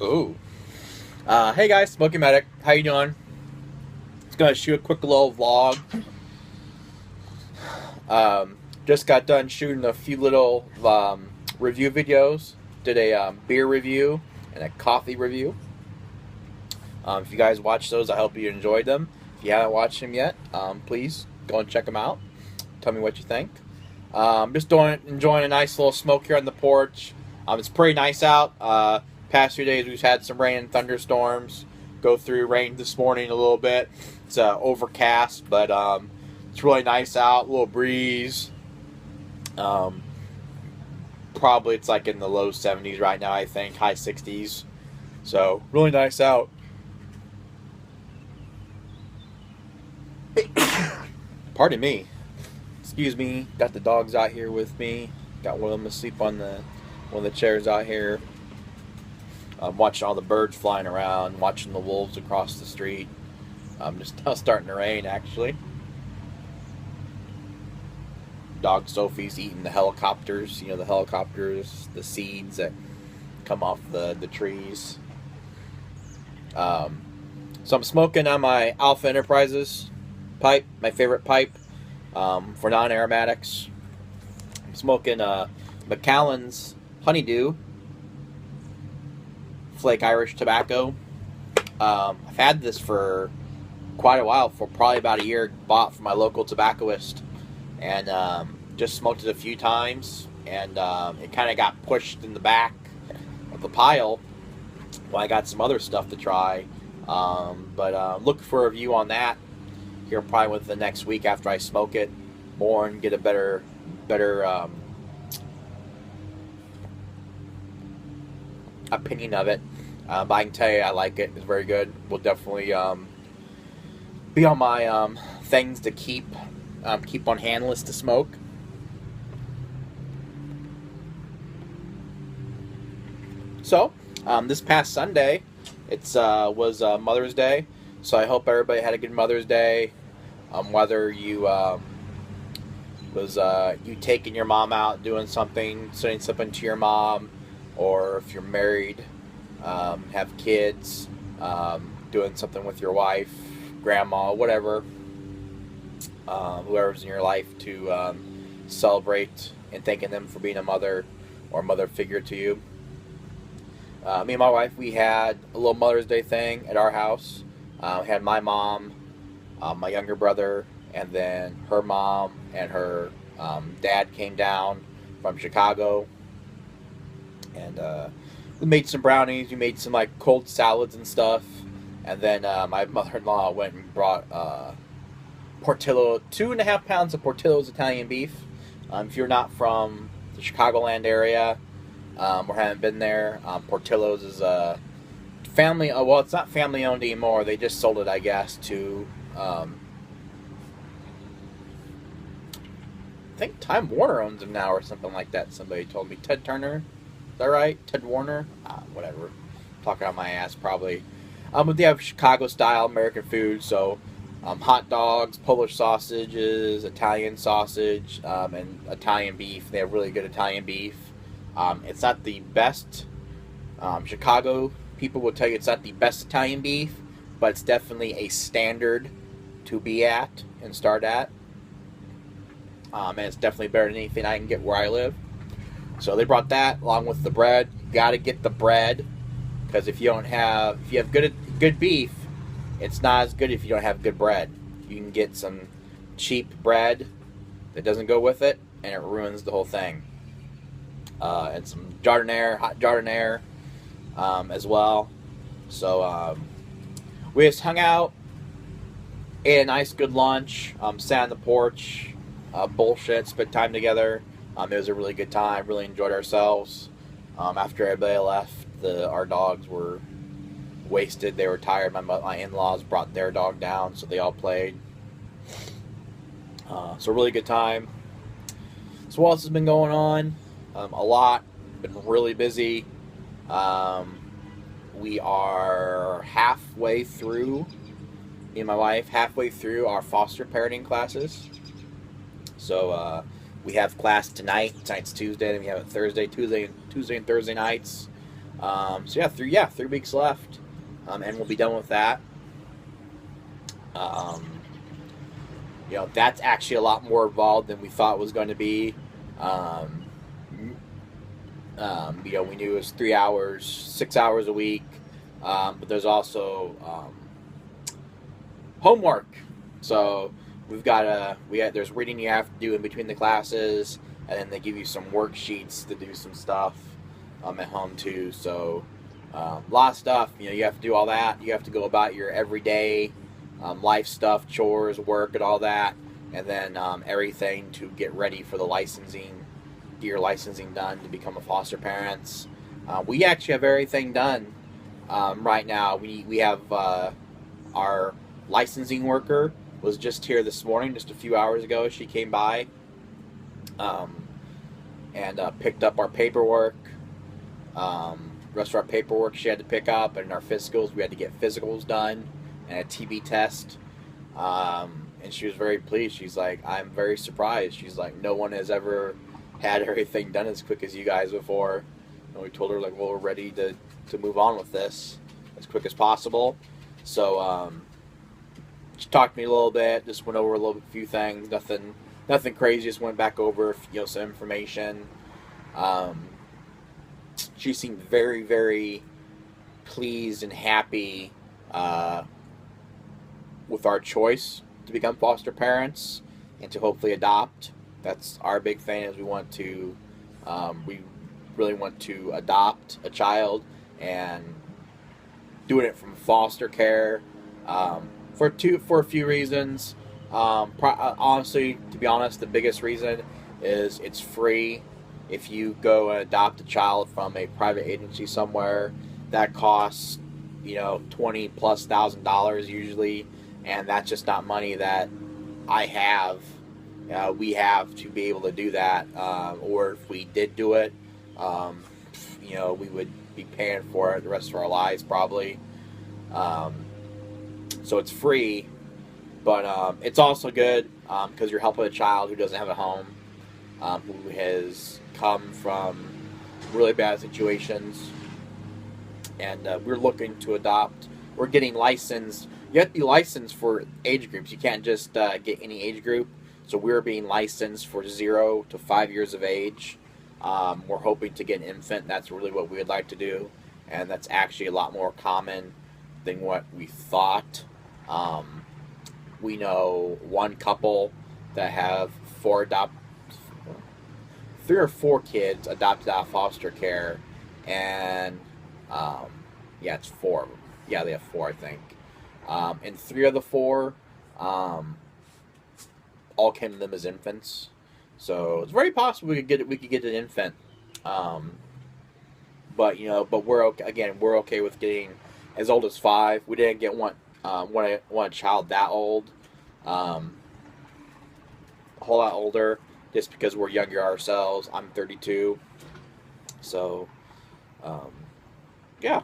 Ooh. Hey guys, Smoky Medic. How you doing? Just gonna shoot a quick little vlog. Just got done shooting a few little review videos. Did a beer review and a coffee review. If you guys watched those, I hope you enjoyed them. If you haven't watched them yet, please go and check them out. Tell me what you think. Just enjoying a nice little smoke here on the porch. It's pretty nice out. Past few days we've had some rain and thunderstorms. Go through rain this morning a little bit. It's overcast, but it's really nice out. A little breeze. Probably it's like in the low 70s right now, I think. High 60s. So really nice out. Pardon me. Excuse me. Got the dogs out here with me. Got one of them asleep on one of the chairs out here. Watching all the birds flying around, watching the wolves across the street. Just now starting to rain, actually. Dog Sophie's eating the helicopters. You know, the helicopters, the seeds that come off the trees. So I'm smoking on my Alpha Enterprises pipe, my favorite pipe for non-aromatics. I'm smoking Macallan's Honeydew Flake Irish tobacco. I've had this for quite a while, for probably about a year. Bought from my local tobacconist, and just smoked it a few times, and it kind of got pushed in the back of the pile while I got some other stuff to try. But look for a review on that here probably within the next week after I smoke it more and get a better opinion of it. But I can tell you I like it. It's very good. Will definitely be on my things to keep on hand list to smoke. So this past Sunday, was Mother's Day. So I hope everybody had a good Mother's Day. Whether you was you taking your mom out, doing something, sending something to your mom, or if you're married, have kids, doing something with your wife, grandma, whatever, whoever's in your life to celebrate and thanking them for being a mother or mother figure to you. Me and my wife, we had a little Mother's Day thing at our house. We had my mom, my younger brother, and then her mom and her dad came down from Chicago. And we made some brownies. We made some like cold salads and stuff. And then my mother-in-law went and brought Portillo, 2.5 pounds of Portillo's Italian beef. If you're not from the Chicagoland area or haven't been there, Portillo's is a family. Well, it's not family owned anymore. They just sold it, I guess, to I think Time Warner owns them now or something like that. Somebody told me. Ted Turner. Is that right? Ted Warner? Whatever. Talking on my ass, probably. But they have Chicago-style American food, so hot dogs, Polish sausages, Italian sausage, and Italian beef. They have really good Italian beef. It's not the best. Chicago people will tell you it's not the best Italian beef, but it's definitely a standard to be at and start at. And it's definitely better than anything I can get where I live. So they brought that along with the bread. You got to get the bread, because if you have good beef, it's not as good if you don't have good bread. You can get some cheap bread that doesn't go with it, and it ruins the whole thing. And some jardiniere, hot jardiniere, as well. So we just hung out, ate a nice good lunch, sat on the porch, bullshit, spent time together. It was a really good time. Really enjoyed ourselves. After everybody left, our dogs were wasted. They were tired. My in-laws brought their dog down, so they all played. So really good time. So what else has been going on? A lot. Been really busy. We are halfway through, me and my wife, halfway through our foster parenting classes. So we have class tonight. Tonight's Tuesday. Then we have it Thursday and Thursday nights. So yeah, 3 weeks left, and we'll be done with that. Um, that's actually a lot more involved than we thought it was going to be. Um, we knew it was 3 hours, 6 hours a week, but there's also homework. So there's reading you have to do in between the classes, and then they give you some worksheets to do some stuff at home too. So a lot of stuff. You have to do all that. You have to go about your everyday life stuff, chores, work, and all that, and then everything to get ready for the licensing. Get your licensing done to become a foster parents. We actually have everything done right now. We have our licensing worker was just here this morning, just a few hours ago. She came by and picked up our paperwork. Rest of our paperwork she had to pick up, and our physicals, we had to get physicals done and a TB test. And she was very pleased. She's like, I'm very surprised. She's like, no one has ever had everything done as quick as you guys before. And we told her, like, well, we're ready to move on with this as quick as possible. So she talked to me a little bit, just went over a few things, nothing crazy, just went back over some information. She seemed very, very pleased and happy with our choice to become foster parents and to hopefully adopt. That's our big thing, is we really want to adopt a child, and doing it from foster care for a few reasons. Honestly, to be honest, the biggest reason is it's free. If you go and adopt a child from a private agency somewhere, that costs $20,000+ usually, and that's just not money that I have. We have to be able to do that, or if we did do it, we would be paying for it the rest of our lives probably. So it's free, but it's also good because you're helping a child who doesn't have a home, who has come from really bad situations, and we're looking to adopt. We're getting licensed. You have to be licensed for age groups. You can't just get any age group. So we're being licensed for 0 to 5 years of age. We're hoping to get an infant. That's really what we would like to do, and that's actually a lot more common than what we thought. We know one couple that have 3 or 4 kids adopted out of foster care, and it's 4 of them. Yeah, they have 4, I think. And 3 of the 4 all came to them as infants. So it's very possible we could get an infant. But we're okay. Again, we're okay with getting as old as 5. We didn't get want a child that old. A whole lot older, just because we're younger ourselves. I'm 32. So, yeah.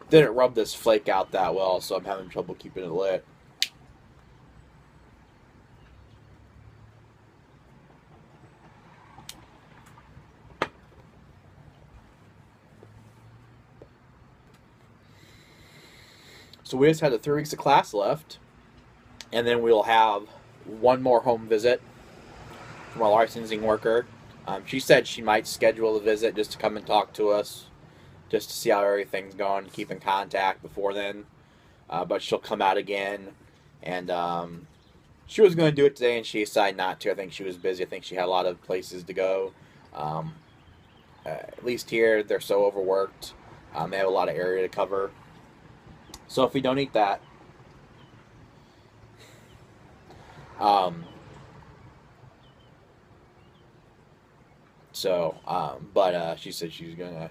Didn't rub this flake out that well, so I'm having trouble keeping it lit. So we just had the 3 weeks of class left, and then we'll have one more home visit from our licensing worker. She said she might schedule a visit just to come and talk to us, just to see how everything's going, keep in contact before then. But she'll come out again, and she was going to do it today, and she decided not to. I think she was busy. I think she had a lot of places to go. At least here, they're so overworked. They have a lot of area to cover. So if we don't eat that, but she said she was going to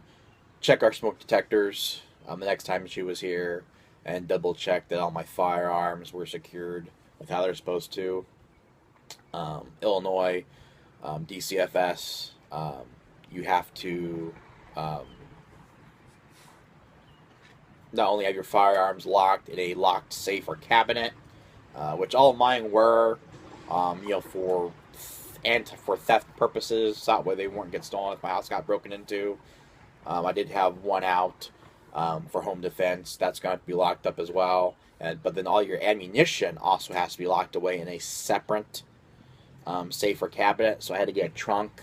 check our smoke detectors the next time she was here, and double check that all my firearms were secured with how they're supposed to. Illinois, DCFS, you have to not only have your firearms locked in a locked safe or cabinet, which all of mine were, for and for theft purposes, so that way they wouldn't get stolen if my house got broken into. I did have one out for home defense. That's going to be locked up as well. But then all your ammunition also has to be locked away in a separate safer cabinet. So I had to get a trunk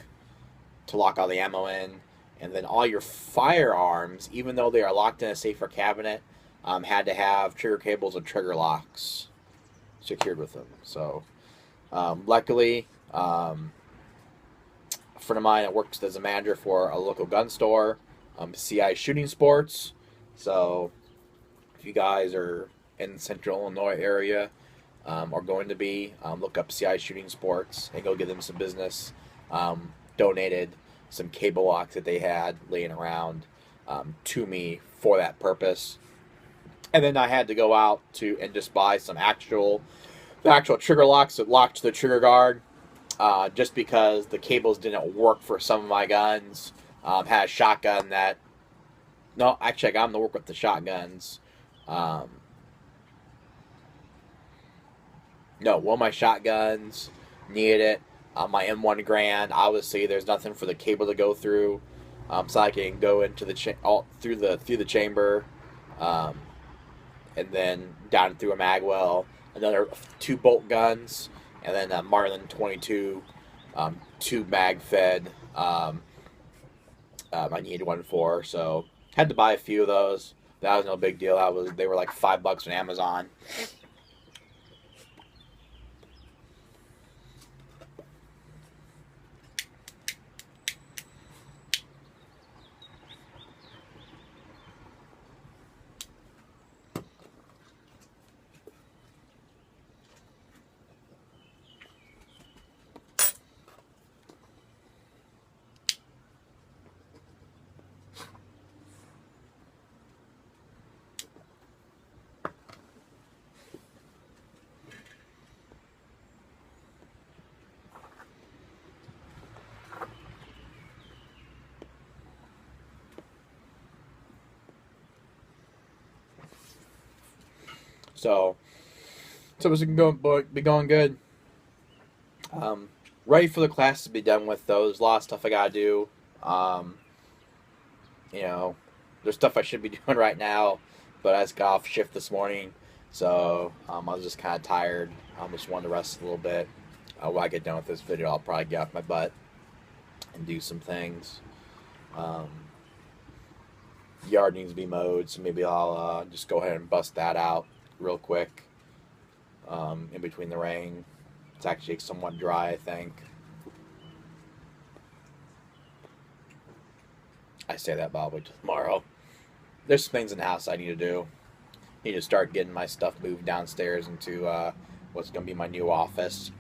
to lock all the ammo in. And then all your firearms, even though they are locked in a safer cabinet, had to have trigger cables and trigger locks secured with them. So luckily, a friend of mine that works as a manager for a local gun store, CI Shooting Sports. So if you guys are in the Central Illinois area or going to be, look up CI Shooting Sports and go give them some business. Donated some cable locks that they had laying around to me for that purpose. And then I had to go out and just buy some actual trigger locks that locked the trigger guard. Just because the cables didn't work for some of my guns. Had a shotgun that... No, actually I got them to work with the shotguns. No, one of my shotguns needed it. My M1 Grand, obviously there's nothing for the cable to go through. So I can go into the through the chamber. And then down through a magwell. Another 2 bolt guns. And then a Marlin 22, 2 mag fed. I needed one for, so had to buy a few of those. That was no big deal. They were like $5 on Amazon. So it's be going good. Ready for the class to be done with, though. There's a lot of stuff I gotta do. There's stuff I should be doing right now, but I just got off shift this morning, so I was just kind of tired. I just wanted to rest a little bit. When I get done with this video, I'll probably get off my butt and do some things. Yard needs to be mowed, so maybe I'll just go ahead and bust that out real quick in between the rain. It's actually somewhat dry, I think. I say that probably tomorrow. There's some things in the house I need to do. Need to start getting my stuff moved downstairs into what's going to be my new office.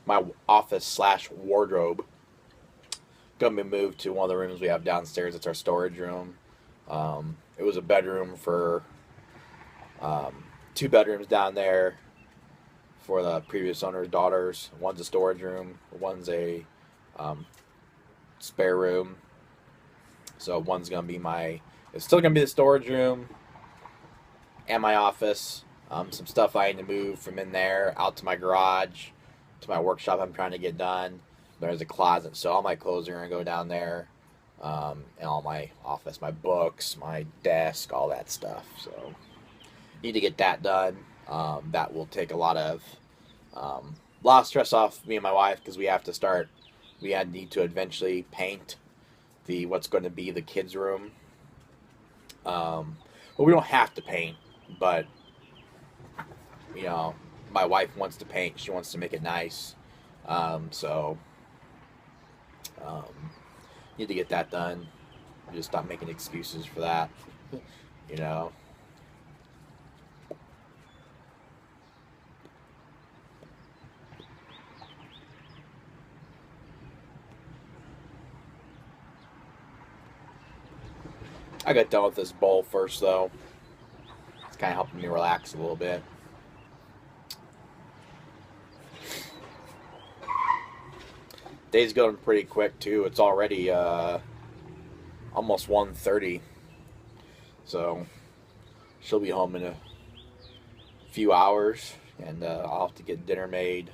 My office / wardrobe. Going to be moved to one of the rooms we have downstairs. It's our storage room. It was a bedroom for 2 bedrooms down there for the previous owner's daughters. One's a storage room. One's a spare room. So one's going to be it's still going to be the storage room and my office. Some stuff I need to move from in there out to my garage, to my workshop I'm trying to get done. There's a closet, so all my clothes are going to go down there. And all my office, my books, my desk, all that stuff. So, need to get that done. That will take a lot of stress off me and my wife, because we need to eventually paint what's going to be the kids' room. Well, we don't have to paint, but my wife wants to paint. She wants to make it nice. Need to get that done. Just stop making excuses for that. I got done with this bowl first, though. It's kind of helping me relax a little bit. Day's going pretty quick, too. It's already almost 1:30. So she'll be home in few hours, and I'll have to get dinner made.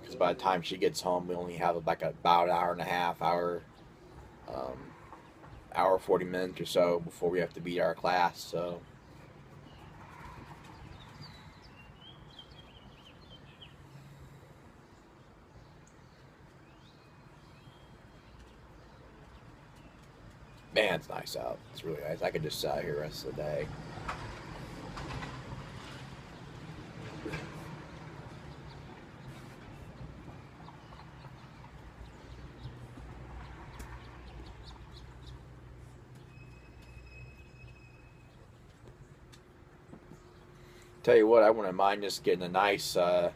Because by the time she gets home, we only have like about an hour and a half, um, hour 40 minutes or so before we have to beat our class. So man, it's nice out. It's really nice. I could just sit out here the rest of the day. Tell you what, I wouldn't mind just getting a nice, just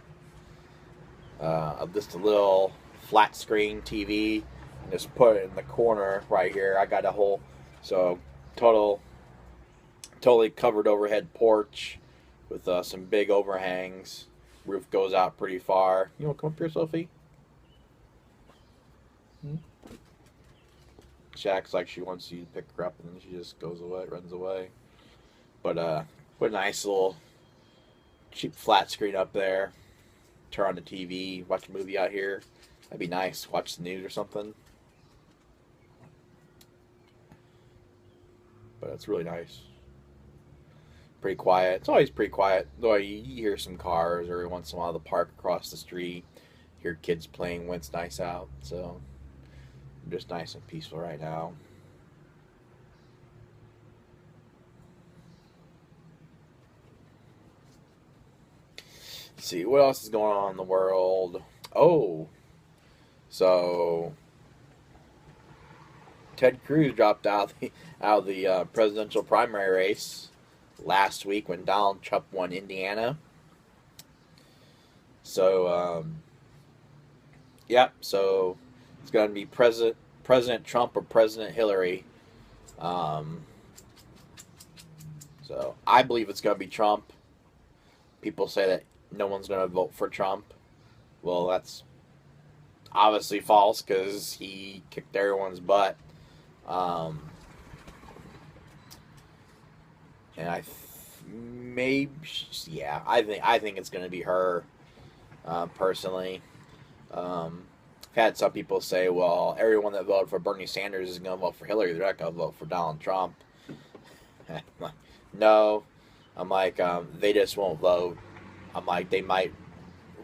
a little flat screen TV and just put it in the corner right here. I got a whole, so total, totally covered overhead porch with some big overhangs. Roof goes out pretty far. You want to come up here, Sophie? Hmm? She acts like she wants you to pick her up, and then she just goes away, runs away. But put a nice little cheap flat screen up there. Turn on the TV, watch a movie out here. That'd be nice. Watch the news or something. But it's really nice. Pretty quiet. It's always pretty quiet. Though you hear some cars every once in a while. The park across the street. Hear kids playing when it's nice out. So just nice and peaceful right now. Let's see what else is going on in the world. Oh, so Ted Cruz dropped out of the presidential primary race last week when Donald Trump won Indiana. So yeah, so it's going to be President Trump or President Hillary. So I believe it's going to be Trump. People say that no one's going to vote for Trump. Well, that's obviously false because he kicked everyone's butt. And I think it's going to be her. Personally, I've had some people say, "Well, everyone that voted for Bernie Sanders is going to vote for Hillary. They're not going to vote for Donald Trump." No, I'm like, they just won't vote. I'm like, they might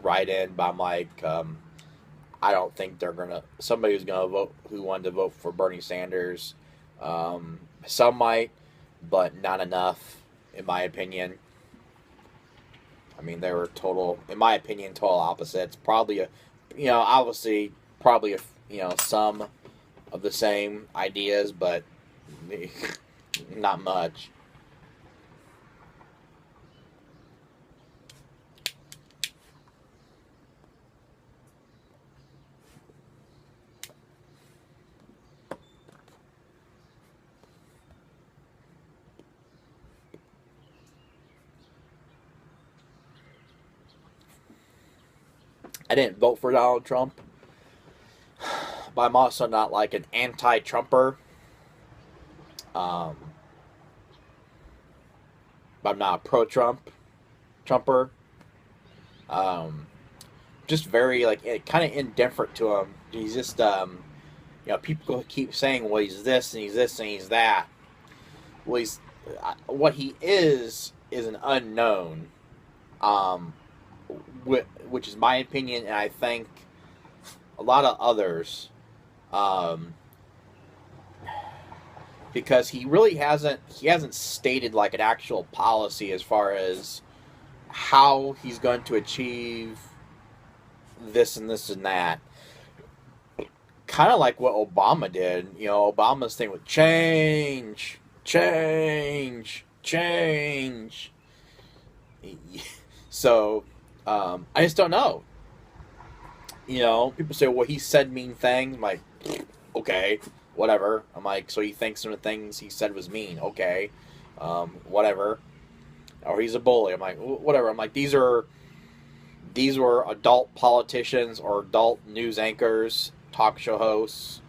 write in, but I'm like, I don't think they're gonna. Somebody who's gonna vote, who wanted to vote for Bernie Sanders, some might, but not enough, in my opinion. I mean, they were in my opinion, total opposites. Probably obviously, probably some of the same ideas, but not much. I didn't vote for Donald Trump, but I'm also not like an anti-Trumper. But I'm not a Trumper. Just very like kind of indifferent to him. He's just people keep saying, well, he's this and he's this and he's that. Well, what he is an unknown. Which is my opinion, and I think a lot of others, because he really hasn't stated like an actual policy as far as how he's going to achieve this and this and that. Kind of like what Obama did. Obama's thing with change. So I just don't know. People say, well, he said mean things. I'm like, okay, whatever. I'm like, so he thinks some of the things he said was mean. Okay, whatever. Or he's a bully. I'm like, whatever. I'm like, these were adult politicians or adult news anchors, talk show hosts.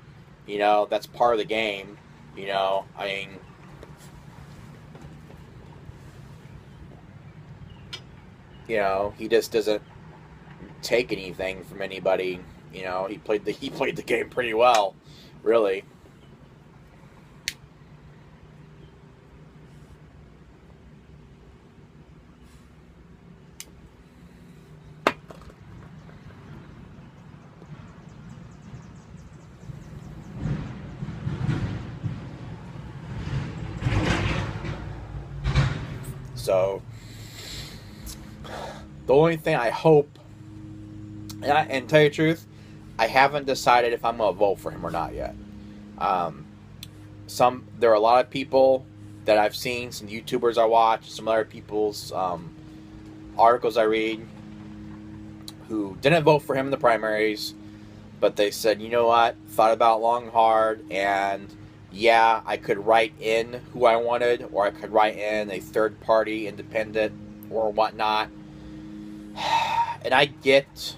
That's part of the game. I mean, he just doesn't take anything from anybody. He played the game pretty well, really. So, the only thing I hope, and tell you the truth, I haven't decided if I'm going to vote for him or not yet. There are a lot of people that I've seen, some YouTubers I watch, some other people's articles I read, who didn't vote for him in the primaries, but they said, you know what, thought about it long and hard, and yeah, I could write in who I wanted, or I could write in a third-party independent or whatnot. And I get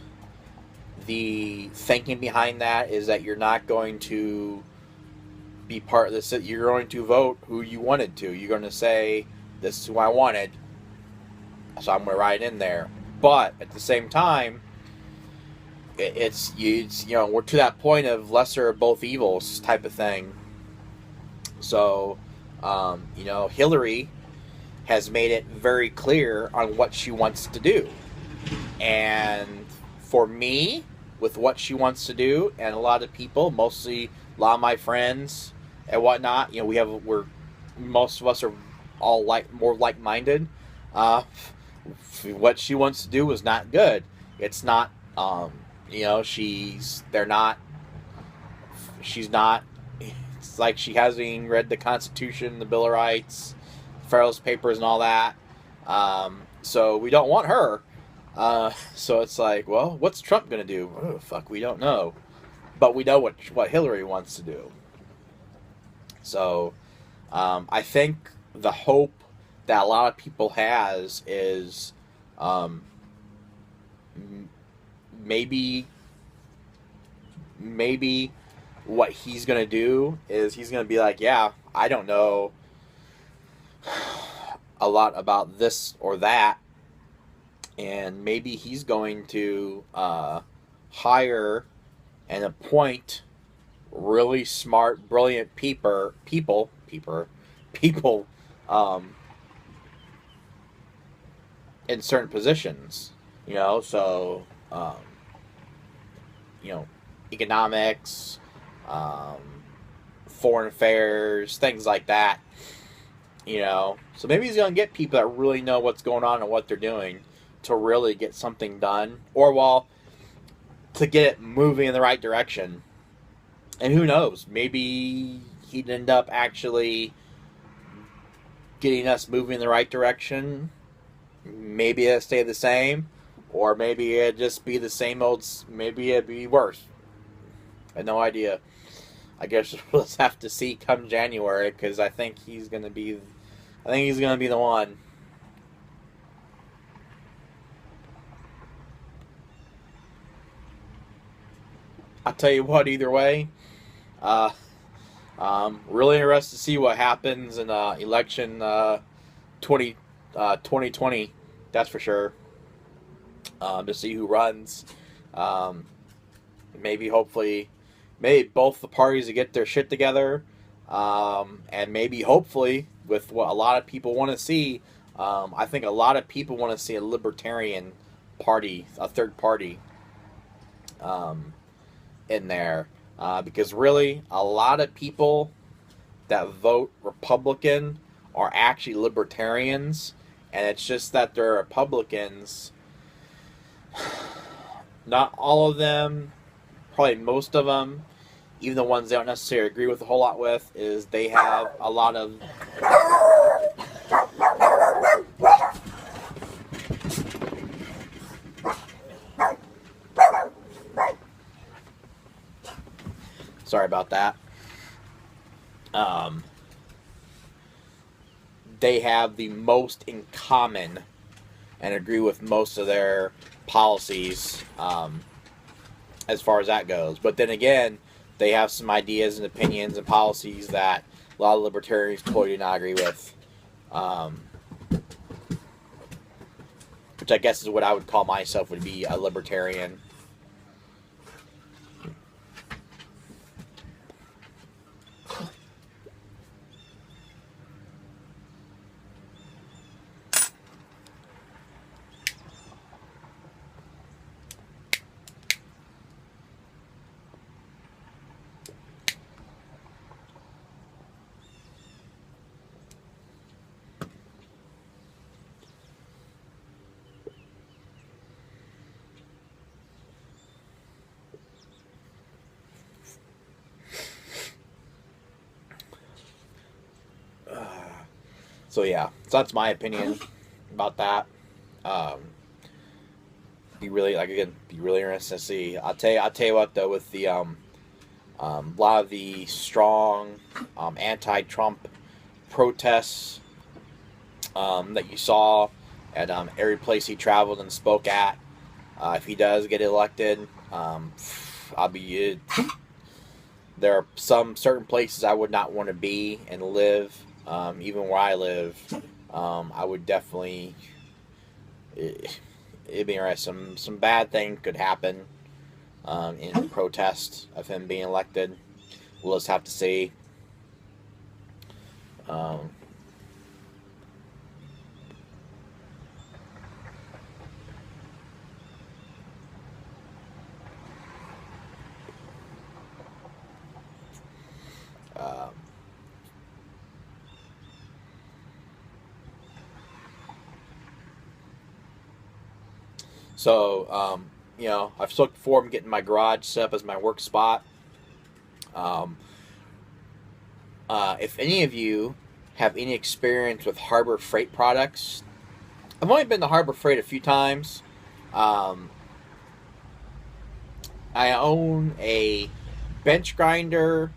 the thinking behind that is that you're not going to be part of this. You're going to vote who you wanted to. You're going to say, this is who I wanted, so I'm going to write in there. But at the same time, it's we're to that point of lesser of both evils type of thing. So, Hillary has made it very clear on what she wants to do. And for me, with what she wants to do, and a lot of people, mostly a lot of my friends and whatnot, most of us are all more like-minded. What she wants to do is not good. It's not, she's not. It's like she hasn't even read the Constitution, the Bill of Rights, Federalist Papers, and all that. So we don't want her. So it's like, well, what's Trump going to do? Oh, fuck, we don't know. But we know what Hillary wants to do. So I think the hope that a lot of people has is maybe what he's going to do is he's going to be like, yeah, I don't know a lot about this or that, and maybe he's going to hire and appoint really smart, brilliant people in certain positions, economics, foreign affairs, things like that, so maybe he's going to get people that really know what's going on and what they're doing to really get something done, or to get it moving in the right direction. And who knows, maybe he'd end up actually getting us moving in the right direction. Maybe it'd stay the same, or maybe it'd just be the same old, maybe it'd be worse. I have no idea. I guess we'll just have to see come January, because I think he's going to be the one. I'll tell you what, either way, really interested to see what happens in election 2020, that's for sure, to see who runs. Maybe both the parties to get their shit together, and maybe hopefully with what a lot of people want to see. I think a lot of people want to see a libertarian party, a third party, in there, because really a lot of people that vote Republican are actually libertarians, and it's just that they're Republicans. Not all of them, probably most of them, even the ones they don't necessarily agree with a whole lot with, is they have a lot of sorry about that. They have the most in common and agree with most of their policies, as far as that goes. But then again, they have some ideas and opinions and policies that a lot of libertarians totally do not agree with. which I guess is what I would call myself, would be a libertarian. So yeah, so that's my opinion about that. Be really interested to see. I'll tell you what though, with the a lot of the strong anti-Trump protests that you saw at every place he traveled and spoke at. If he does get elected, I'll be. There are some certain places I would not want to be and live. Even where I live, I would definitely. It'd be interesting. Some bad thing could happen in protest of him being elected. We'll just have to see. So, I've looked forward to getting my garage set up as my work spot. If any of you have any experience with Harbor Freight products, I've only been to Harbor Freight a few times. I own a bench grinder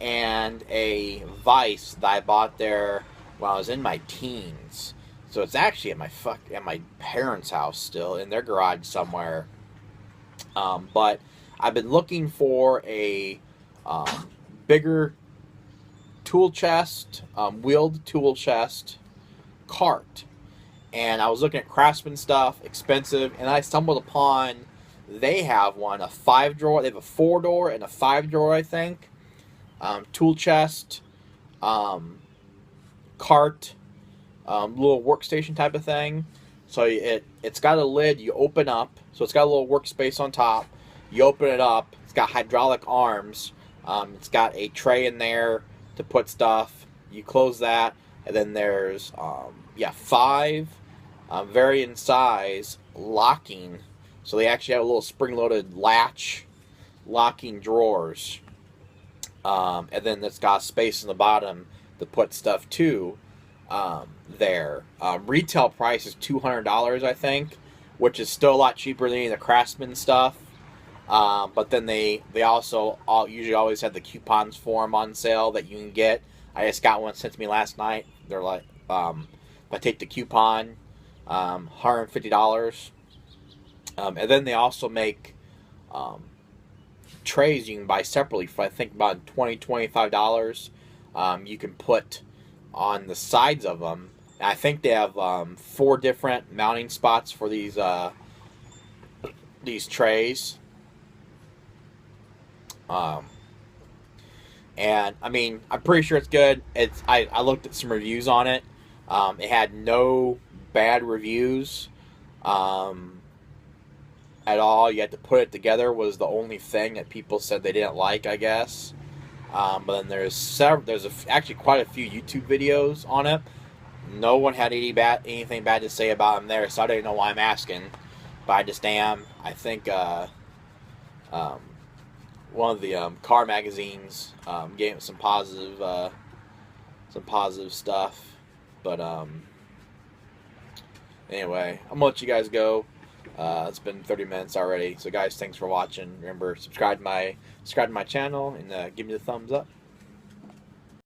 and a vise that I bought there when I was in my teens. So it's actually at my parents' house still, in their garage somewhere. But I've been looking for a bigger tool chest, wheeled tool chest cart. And I was looking at Craftsman stuff, expensive, and I stumbled upon, they have one, a 5-drawer. They have a 4-door and a 5-drawer, I think. Tool chest, cart, little workstation type of thing. So it's got a lid you open up. So it's got a little workspace on top. You open it up. It's got hydraulic arms. It's got a tray in there to put stuff. You close that, and then there's 5 varying size locking. So they actually have a little spring-loaded latch locking drawers. And then it's got space in the bottom to put stuff too. There. Retail price is $200, I think, which is still a lot cheaper than any of the Craftsman stuff. But then they also usually always have the coupons for them on sale that you can get. I just got one sent to me last night. They're like, if I take the coupon, $150. And then they also make trays you can buy separately for, I think, about $20, $25. You can put on the sides of them. And I think they have 4 different mounting spots for these trays. And I mean, I'm pretty sure it's good. I looked at some reviews on it. It had no bad reviews at all. You had to put it together was the only thing that people said they didn't like, I guess. But then there's actually quite a few YouTube videos on it. No one had anything bad to say about them there, so I don't know why I'm asking. But I just am. I think one of the car magazines gave it some positive stuff. But anyway, I'm gonna let you guys go. It's been 30 minutes already. So guys, thanks for watching. Remember, subscribe to my channel and give me the thumbs up.